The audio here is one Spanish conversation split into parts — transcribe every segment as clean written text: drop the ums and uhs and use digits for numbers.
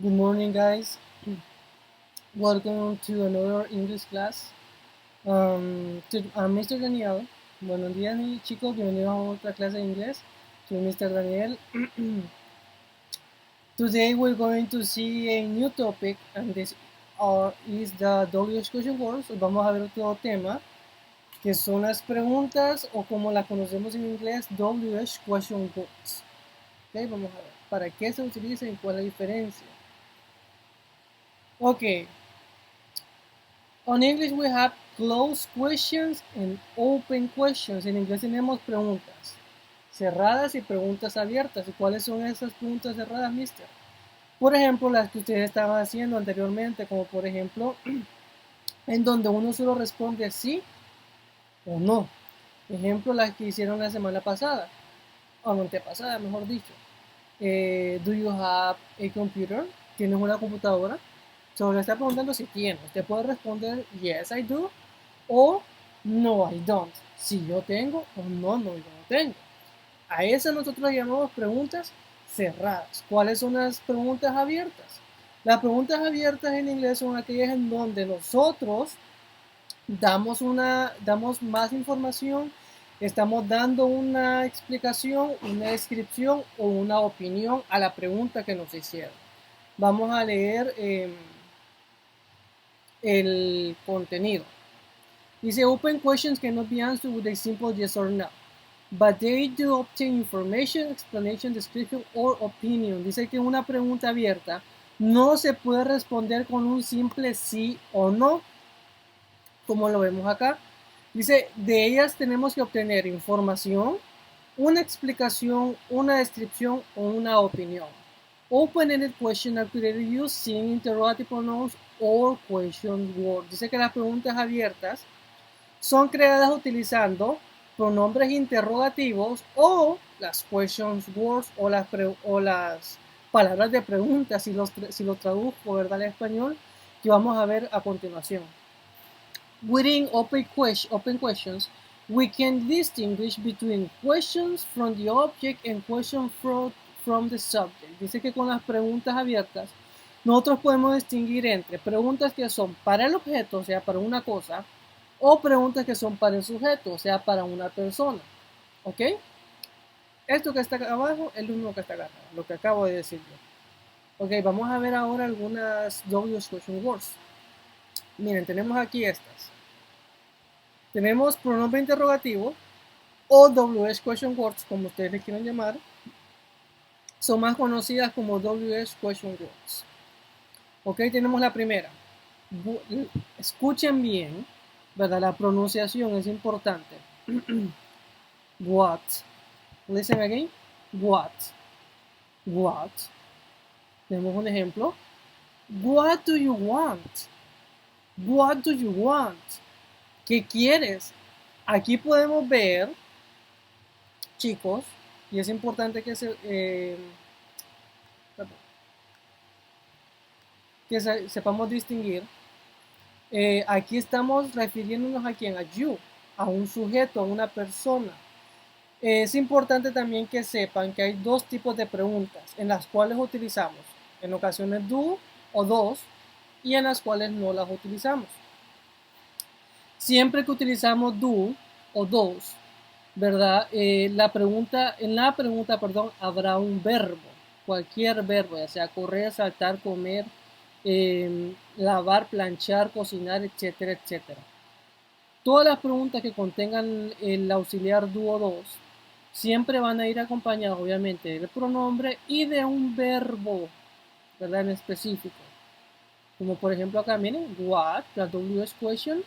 Good morning, guys. Welcome to another English class. I'm Mr. Daniel. Buenos días, chicos. Bienvenidos a otra clase de inglés. Soy Mr. Daniel. Today we're going to see a new topic, and this is the WH question words. Vamos a ver otro tema, que son las preguntas, o como las conocemos en inglés, WH question words. Okay, vamos a ver para qué se utilizan y cuál es la diferencia. Okay. On English we have closed questions and open questions. En inglés tenemos preguntas cerradas y preguntas abiertas. ¿Y cuáles son esas preguntas cerradas, mister? Por ejemplo, las que ustedes estaban haciendo anteriormente, como por ejemplo, en donde uno solo responde sí o no. Ejemplo, las que hicieron la semana pasada, o antepasada, mejor dicho. Do you have a computer? ¿Tienes una computadora? Solo le está preguntando si tienes. Usted puede responder yes, I do, o no, I don't. Si yo tengo o no, yo no tengo. A esas nosotros llamamos preguntas cerradas. ¿Cuáles son las preguntas abiertas? Las preguntas abiertas en inglés son aquellas en donde nosotros damos más información, estamos dando una explicación, una descripción o una opinión a la pregunta que nos hicieron. Vamos a leer el contenido. Dice, open questions cannot be answered with a simple yes or no, but they do obtain information, explanation, description, or opinion. Dice que una pregunta abierta no se puede responder con un simple sí o no, como lo vemos acá. Dice, de ellas tenemos que obtener información, una explicación, una descripción o una opinión. Open-ended questions are created using interrogative pronouns or question words. Dice que las preguntas abiertas son creadas utilizando pronombres interrogativos o las question words o las palabras de pregunta, si los traduzco, ¿verdad?, al español, que vamos a ver a continuación. Within open questions, we can distinguish between questions from the object and questions from the subject. Dice que con las preguntas abiertas, nosotros podemos distinguir entre preguntas que son para el objeto, o sea, para una cosa, o preguntas que son para el sujeto, o sea, para una persona. ¿Ok? Esto que está acá abajo es lo mismo que está acá, lo que acabo de decir yo. Ok, vamos a ver ahora algunas WH question words. Miren, tenemos aquí estas. Tenemos pronombre interrogativo o WH question words, como ustedes le quieran llamar. Son más conocidas como WH question words. Ok, tenemos la primera. Escuchen bien, ¿verdad? La pronunciación es importante. What? Listen again. What? What? Tenemos un ejemplo. What do you want? What do you want? ¿Qué quieres? Aquí podemos ver, chicos, y es importante que sepamos distinguir. Aquí estamos refiriéndonos a quién, a you, a un sujeto, a una persona. Es importante también que sepan que hay dos tipos de preguntas en las cuales utilizamos, en ocasiones do o dos, y en las cuales no las utilizamos. Siempre que utilizamos do o dos, ¿verdad? En la pregunta, habrá un verbo, cualquier verbo, ya sea correr, saltar, comer, lavar, planchar, cocinar, etcétera, etcétera. Todas las preguntas que contengan el auxiliar do o dos siempre van a ir acompañadas, obviamente, del pronombre y de un verbo, ¿verdad?, en específico. Como por ejemplo acá, miren, what, la WH question,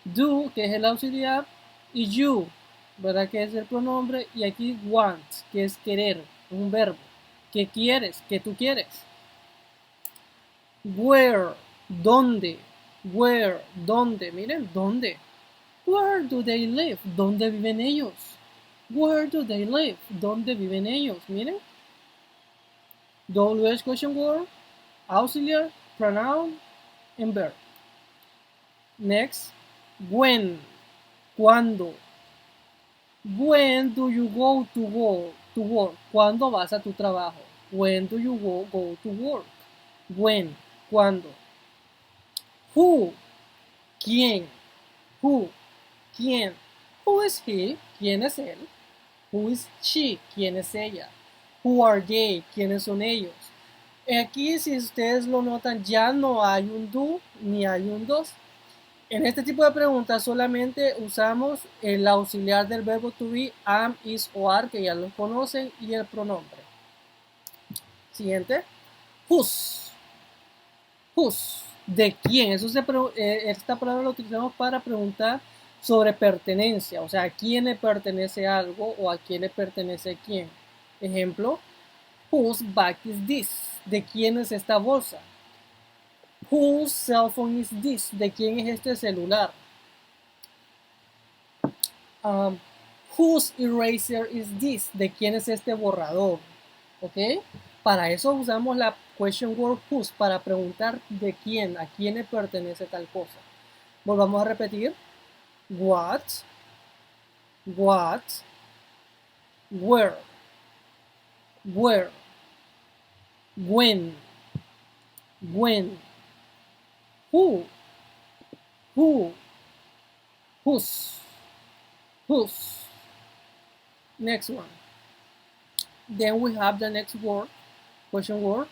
do, que es el auxiliar, y you, ¿verdad?, que es el pronombre, y aquí want, que es querer, un verbo. ¿Qué quieres? ¿Qué tú quieres? Where, ¿dónde? Where, ¿dónde? Miren, ¿dónde? Where do they live? ¿Dónde viven ellos? Where do they live? ¿Dónde viven ellos? Miren. WH question word, auxiliar, pronoun, and verb. Next, when, ¿cuándo? When do you go to work? ¿Cuándo vas a tu trabajo? When do you go to work? When, ¿cuándo? Who, ¿quién? Who, ¿quién? Who is he? ¿Quién es él? Who is she? ¿Quién es ella? Who are they? ¿Quiénes son ellos? Aquí, si ustedes lo notan, ya no hay un do ni hay un dos. En este tipo de preguntas solamente usamos el auxiliar del verbo to be, am, is o are, que ya lo conocen, y el pronombre. Siguiente. Whose. Whose. ¿De quién? Esta palabra la utilizamos para preguntar sobre pertenencia, o sea, a quién le pertenece algo o a quién le pertenece quién. Ejemplo, whose bag is this? ¿De quién es esta bolsa? Whose cell phone is this? ¿De quién es este celular? Whose eraser is this? ¿De quién es este borrador? ¿Ok? Para eso usamos la question word whose, para preguntar de quién, a quién le pertenece tal cosa. Volvamos a repetir. What, where, when, who, whose. Next one. Then we have the next word, question word.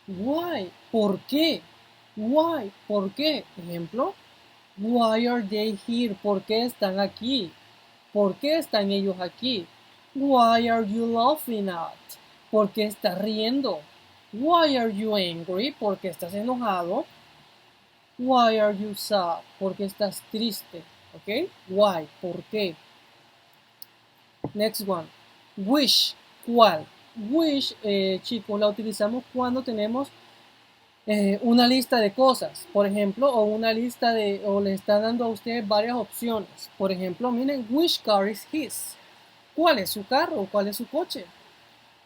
Why? ¿Por qué? Why? ¿Por qué? Ejemplo. Why are they here? ¿Por qué están aquí? ¿Por qué están ellos aquí? Why are you laughing at? ¿Por qué estás riendo? Why are you angry? ¿Por qué estás enojado? Why are you sad? ¿Por qué estás triste? ¿Ok? Why? ¿Por qué? Next one. Which. ¿Cuál? Which, chicos, la utilizamos cuando tenemos una lista de cosas, por ejemplo, o una lista de, o le está dando a usted varias opciones. Por ejemplo, miren, which car is his? ¿Cuál es su carro? ¿Cuál es su coche?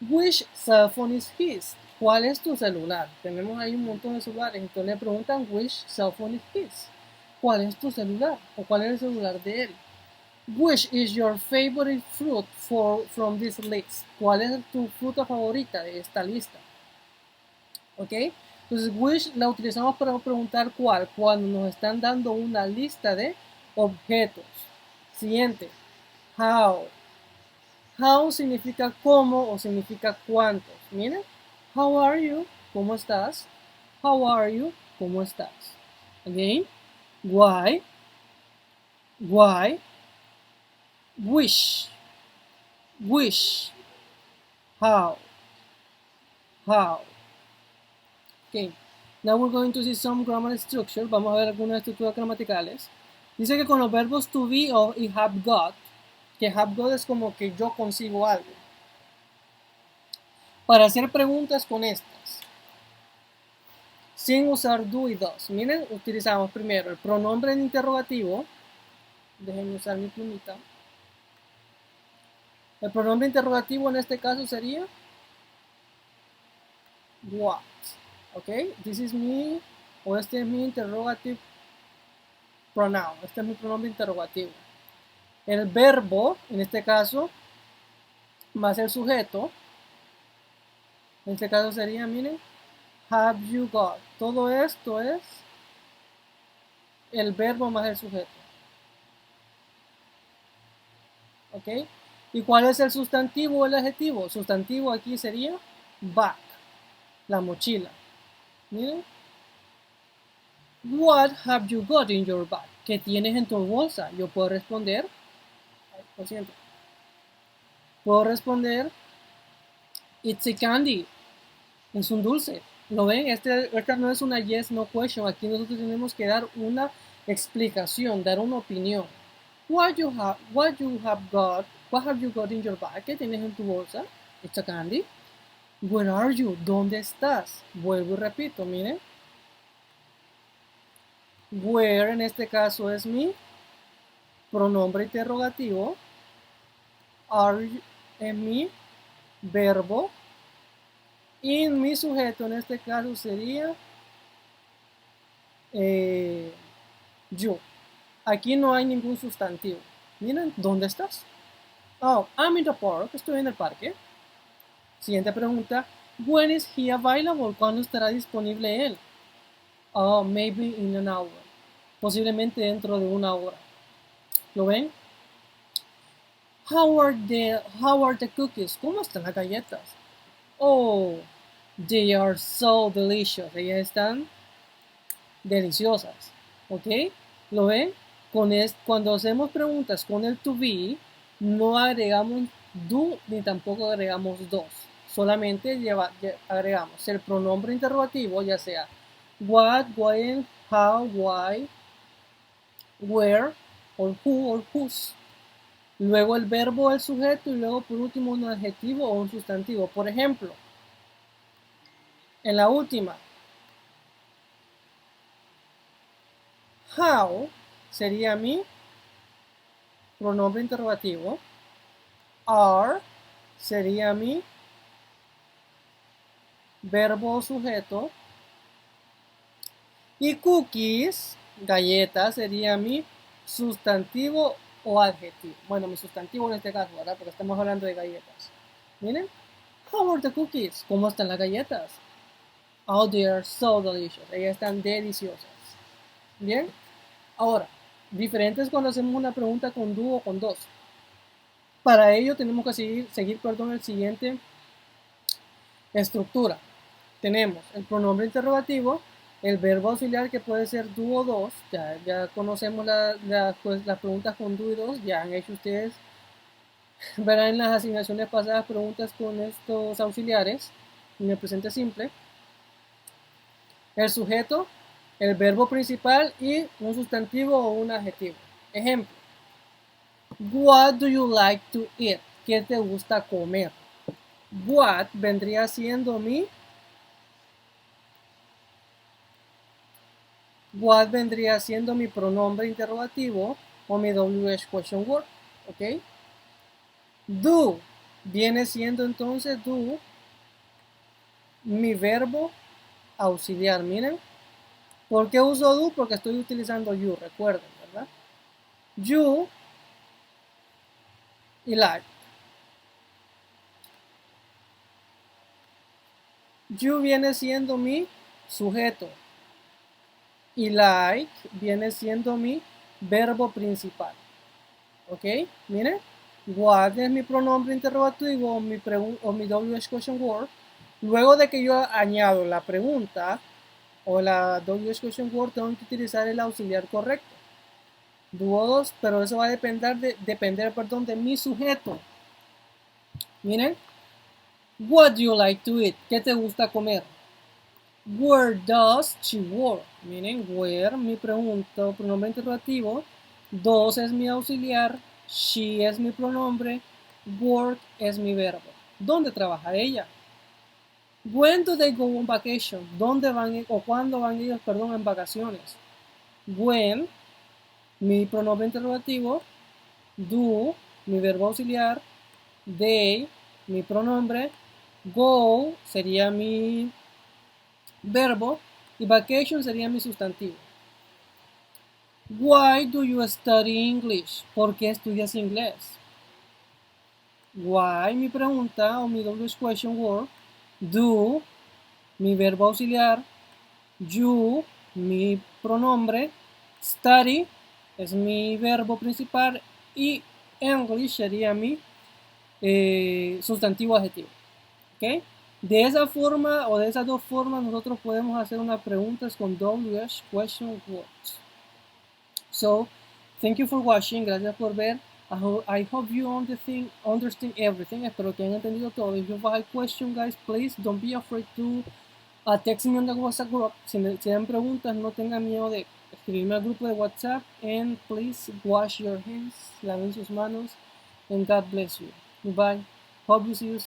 Which cell phone is his? ¿Cuál es tu celular? Tenemos ahí un montón de celulares, entonces le preguntan which cell phone is his? ¿Cuál es tu celular? ¿O cuál es el celular de él? Which is your favorite fruit from this list? ¿Cuál es tu fruta favorita de esta lista? ¿Ok? Entonces, which la utilizamos para preguntar cuál, cuando nos están dando una lista de objetos. Siguiente. How. How significa cómo o significa cuántos. Miren. How are you? ¿Cómo estás? How are you? ¿Cómo estás? Again. Why. Why. Wish. Wish. How. How. Okay. Now we're going to see some grammar structure. Vamos a ver algunas estructuras gramaticales. Dice que con los verbos to be o y have got, que have got es como que yo consigo algo. Para hacer preguntas con estas, sin usar do y does. Miren, utilizamos primero el pronombre en interrogativo. Déjenme usar mi plumita. El pronombre interrogativo en este caso sería what. Ok, this is me, o este es mi interrogative pronoun, este es mi pronombre interrogativo. El verbo, en este caso, más el sujeto, en este caso sería, miren, have you got. Todo esto es el verbo más el sujeto. ¿Ok? ¿Y cuál es el sustantivo o el adjetivo? Sustantivo aquí sería bag, la mochila. Miren. What have you got in your bag? ¿Qué tienes en tu bolsa? Yo puedo responder, lo siento. Puedo responder, it's a candy. Es un dulce. ¿Lo ven? Esta no es una yes, no question. Aquí nosotros tenemos que dar una explicación, dar una opinión. What you have got in your bag? ¿Qué tienes en tu bolsa? It's a candy. Where are you? ¿Dónde estás? Vuelvo y repito, miren. Where en este caso es mi pronombre interrogativo. Are es mi verbo. Y mi sujeto en este caso sería yo. Aquí no hay ningún sustantivo. Miren, ¿dónde estás? Oh, I'm in the park. Estoy en el parque. Siguiente pregunta. When is he available? ¿Cuándo estará disponible él? Oh, maybe in an hour. Posiblemente dentro de una hora. ¿Lo ven? How are the cookies? ¿Cómo están las galletas? Oh, they are so delicious. Ellas están deliciosas. ¿Ok? ¿Lo ven? Cuando hacemos preguntas con el to be, no agregamos do ni tampoco agregamos dos. Solamente agregamos el pronombre interrogativo, ya sea what, when, how, why, where, or who, or whose. Luego el verbo, el sujeto y luego por último un adjetivo o un sustantivo. Por ejemplo, en la última, how sería mi pronombre interrogativo. Are sería mi verbo o sujeto. Y cookies, galletas, sería mi sustantivo o adjetivo. Bueno, mi sustantivo en este caso, ¿verdad? Porque estamos hablando de galletas. Miren. How are the cookies? ¿Cómo están las galletas? Oh, they are so delicious. Ellas están deliciosas. Bien. Ahora, diferentes cuando hacemos una pregunta con do o con dos. Para ello tenemos que seguir el siguiente estructura. Tenemos el pronombre interrogativo, el verbo auxiliar que puede ser do o dos. Ya conocemos las preguntas con do y dos. Ya han hecho ustedes, verán en las asignaciones pasadas preguntas con estos auxiliares en el presente simple. El sujeto, el verbo principal y un sustantivo o un adjetivo. Ejemplo. What do you like to eat? ¿Qué te gusta comer? What vendría siendo mi pronombre interrogativo o mi WH question word, ¿ok? Do viene siendo entonces mi verbo auxiliar. Miren, ¿por qué uso do? Porque estoy utilizando you, recuerden, ¿verdad? You y like. You viene siendo mi sujeto y like viene siendo mi verbo principal. ¿Ok? Miren, what es mi pronombre interrogativo o mi WH question word. Luego de que yo añado la pregunta o la WH question word, tengo que utilizar el auxiliar correcto. Dos, pero eso va a depender de mi sujeto. Miren, what do you like to eat? ¿Qué te gusta comer? Where does she work? Miren, where, mi pregunta, pronombre interrogativo. Does es mi auxiliar. She es mi pronombre. Work es mi verbo. ¿Dónde trabaja ella? When do they go on vacation? ¿Dónde van o cuándo van ellos, en vacaciones? When, mi pronombre interrogativo. Do, mi verbo auxiliar. They, mi pronombre. Go sería mi verbo y vacation sería mi sustantivo. Why do you study English? ¿Por qué estudias inglés? Why, mi pregunta o mi WH question word. Do, mi verbo auxiliar. You, mi pronombre. Study es mi verbo principal y English sería mi sustantivo adjetivo. ¿Ok? De esa forma o de esas dos formas nosotros podemos hacer unas preguntas con WH question words. So, thank you for watching. Gracias por ver. I hope you understand everything. Espero que hayan entendido todo. If you have a question, guys, please don't be afraid to text me on the WhatsApp group. Si dan preguntas, no tengan miedo de escribirme al grupo de WhatsApp. And please wash your hands. Laven sus manos. And God bless you. Goodbye. Hope you see you soon.